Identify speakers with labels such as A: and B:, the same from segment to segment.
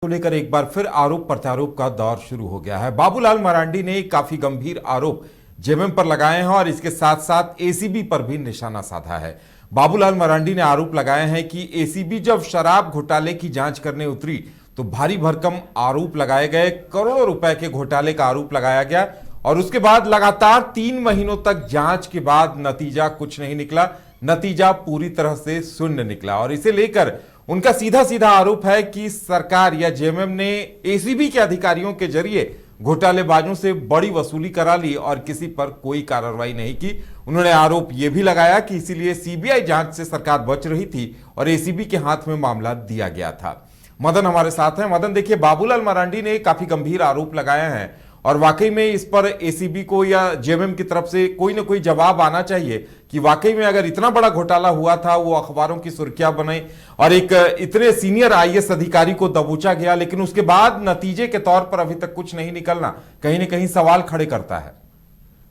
A: को लेकर एक बार फिर आरोप प्रत्यारोप का दौर शुरू हो गया है। बाबूलाल मरांडी ने काफी गंभीर आरोप जेएमएम पर लगाए हैं और इसके साथ साथ एसीबी पर भी निशाना साधा है। बाबूलाल मरांडी ने आरोप लगाए हैं कि एसीबी जब शराब घोटाले की जांच करने उतरी तो भारी भरकम आरोप लगाए गए, करोड़ों रुपए के घोटाले का आरोप लगाया गया और उसके बाद लगातार 3 महीनों तक जांच के बाद नतीजा कुछ नहीं निकला। नतीजा पूरी तरह से शून्य निकला और इसे लेकर उनका सीधा सीधा आरोप है कि सरकार या जेएमएम ने एसीबी के अधिकारियों के जरिए घोटालेबाजों से बड़ी वसूली करा ली और किसी पर कोई कार्रवाई नहीं की। उन्होंने आरोप यह भी लगाया कि इसीलिए सीबीआई जांच से सरकार बच रही थी और एसीबी के हाथ में मामला दिया गया था। मदन हमारे साथ हैं। मदन, देखिए, बाबूलाल मरांडी ने काफी गंभीर आरोप लगाए हैं और वाकई में इस पर एसीबी को या जेएमएम की तरफ से कोई ना कोई जवाब आना चाहिए कि वाकई में अगर इतना बड़ा घोटाला हुआ था, वो अखबारों की सुर्खियां बने और एक इतने सीनियर आईएएस अधिकारी को दबोचा गया, लेकिन उसके बाद नतीजे के तौर पर अभी तक कुछ नहीं निकलना कहीं ना कहीं सवाल खड़े करता है।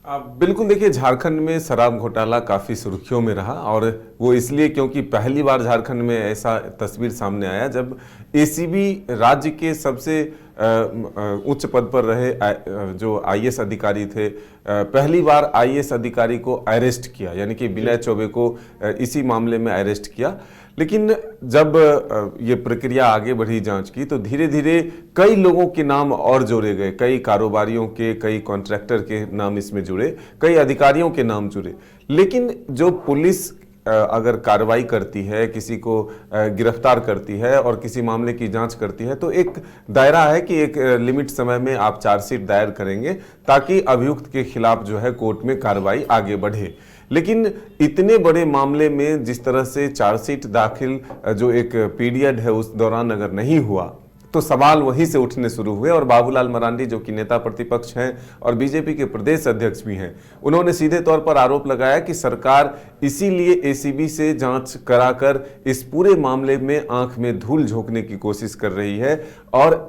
B: बिल्कुल, देखिए, झारखंड में शराब घोटाला काफ़ी सुर्खियों में रहा और वो इसलिए क्योंकि पहली बार झारखंड में ऐसा तस्वीर सामने आया जब एसीबी राज्य के सबसे उच्च पद पर रहे जो आईएएस अधिकारी थे, पहली बार आईएएस अधिकारी को अरेस्ट किया, यानी कि विनय चौबे को इसी मामले में अरेस्ट किया। लेकिन जब ये प्रक्रिया आगे बढ़ी जांच की तो धीरे धीरे कई लोगों के नाम और जोड़े गए, कई कारोबारियों के, कई कॉन्ट्रैक्टर के नाम इसमें जुड़े, कई अधिकारियों के नाम जुड़े। लेकिन जो पुलिस अगर कार्रवाई करती है, किसी को गिरफ्तार करती है और किसी मामले की जांच करती है तो एक दायरा है कि एक लिमिट समय में आप चार्जशीट दायर करेंगे ताकि अभियुक्त के खिलाफ जो है कोर्ट में कार्रवाई आगे बढ़े। लेकिन इतने बड़े मामले में जिस तरह से चार्जशीट दाखिल जो एक पीरियड है उस दौरान अगर नहीं हुआ तो सवाल वहीं से उठने शुरू हुए और बाबूलाल मरांडी जो कि नेता प्रतिपक्ष हैं और बीजेपी के प्रदेश अध्यक्ष भी हैं, उन्होंने सीधे तौर पर आरोप लगाया कि सरकार इसीलिए एसीबी से जांच कराकर इस पूरे मामले में आंख में धूल झोंकने की कोशिश कर रही है और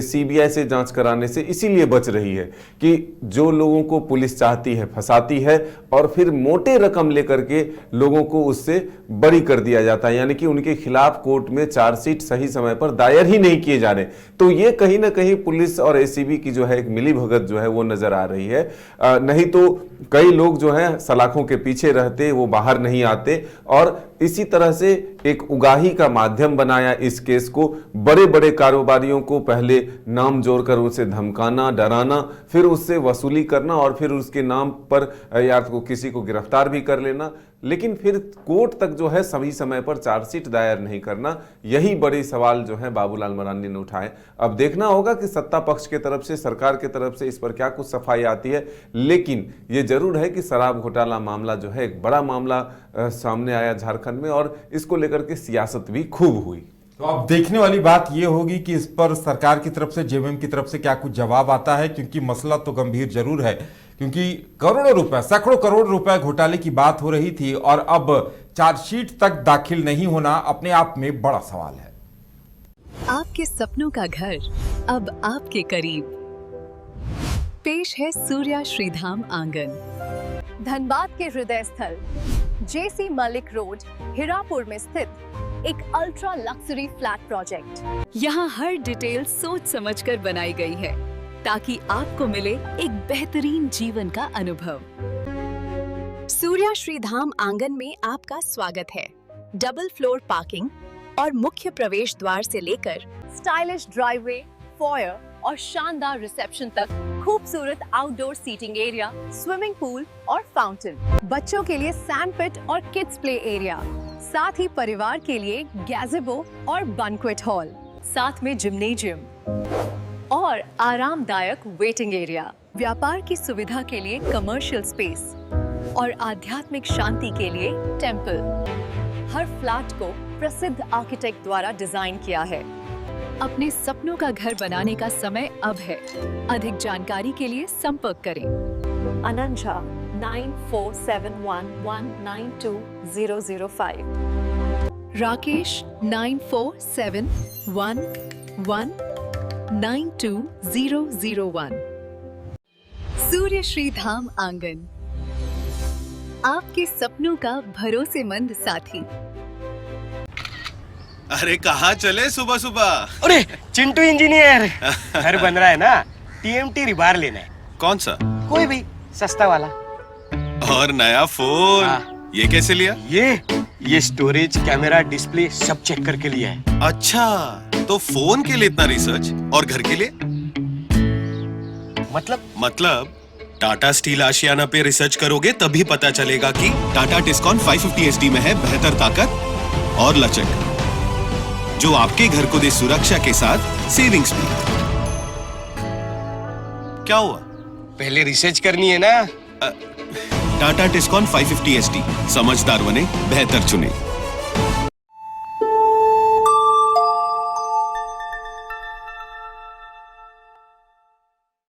B: सीबीआई से जांच कराने से इसीलिए बच रही है कि जो लोगों को पुलिस चाहती है फंसाती है और फिर मोटे रकम लेकर के लोगों को उससे बरी कर दिया जाता है, यानी कि उनके खिलाफ कोर्ट में चार्जशीट सही समय पर दायर ही नहीं किए जा रहे। तो ये कहीं ना कहीं पुलिस और एसीबी की जो है एक मिलीभगत जो है वो नजर आ रही है। नहीं तो कई लोग जो है सलाखों के पीछे रहते, वो बाहर नहीं आते और इसी तरह से एक उगाही का माध्यम बनाया इस केस को। बड़े बड़े कारोबारियों को पहले नाम जोड़कर उसे धमकाना, डराना, फिर उससे वसूली करना और फिर उसके नाम पर या तो किसी को गिरफ्तार भी कर लेना, लेकिन फिर कोर्ट तक जो है सही समय पर चार्जशीट दायर नहीं करना। यही बड़े सवाल जो है बाबूलाल मरांडी ने उठाए। अब देखना होगा कि सत्ता पक्ष की तरफ से, सरकार की तरफ से इस पर क्या कुछ सफाई आती है। लेकिन यह जरूर है कि शराब घोटाला मामला जो है एक बड़ा मामला सामने आया झारखंड में और इसको लेकर के सियासत भी खूब हुई।
A: तो अब देखने वाली बात यह होगी कि इस पर सरकार की तरफ से, जेएमएम की तरफ से क्या कुछ जवाब आता है, क्योंकि मसला तो गंभीर जरूर है, क्योंकि करोड़ों रुपए, सैकड़ों करोड़ रुपए घोटाले की बात हो रही थी और अब चार्जशीट तक दाखिल नहीं होना अपने आप में बड़ा सवाल है।
C: आपके सपनों का घर अब आपके करीब। पेश है सूर्या श्रीधाम आंगन,
D: धनबाद के हृदय स्थल जेसी मलिक रोड, हिरापुर में स्थित एक अल्ट्रा लक्जरी फ्लैट प्रोजेक्ट।
C: यहाँ हर डिटेल सोच समझकर बनाई गई है ताकि आपको मिले एक बेहतरीन जीवन का अनुभव। सूर्या श्रीधाम आंगन में आपका स्वागत है। डबल फ्लोर पार्किंग और मुख्य प्रवेश द्वार से लेकर
D: स्टाइलिश ड्राइववे, फॉयर और शानदार रिसेप्शन तक खूबसूरत outdoor seating area, swimming pool और फाउंटेन, बच्चों के लिए सैंड पिट और किड्स प्ले एरिया, साथ ही परिवार के लिए गैज़ेबो और बैंक्वेट हॉल, साथ में जिम्नेजियम और आरामदायक वेटिंग एरिया, व्यापार की सुविधा के लिए कमर्शियल स्पेस और आध्यात्मिक शांति के लिए टेंपल। हर फ्लैट को प्रसिद्ध आर्किटेक्ट द्वारा डिजाइन किया है। अपने सपनों का घर बनाने का समय अब है। अधिक जानकारी के लिए संपर्क करें। अनंत झा 9471192005,
C: राकेश 9471192001। सूर्य श्रीधाम आंगन, आपके सपनों का भरोसेमंद साथी।
E: अरे कहाँ चले सुबह सुबह?
F: अरे चिंटू इंजीनियर, घर बन रहा है ना, टीएमटी रिबार लेना है।
E: कौन सा?
F: कोई भी सस्ता वाला।
E: और नया फोन?
F: हाँ।
E: ये कैसे लिया?
F: ये स्टोरेज, कैमरा, डिस्प्ले सब चेक करके लिया है।
E: अच्छा, तो फोन के लिए इतना रिसर्च और घर के लिए? मतलब टाटा स्टील आशियाना पे रिसर्च करोगे तभी पता चलेगा कि टाटा टिस्कॉन 550 SD में है बेहतर ताकत और लचक, जो आपके घर को दे सुरक्षा के साथ सेविंग्स भी। क्या हुआ?
F: पहले रिसर्च करनी है ना।
E: टाटा टिस्कॉन 550 SD, समझदार बने, बेहतर चुने।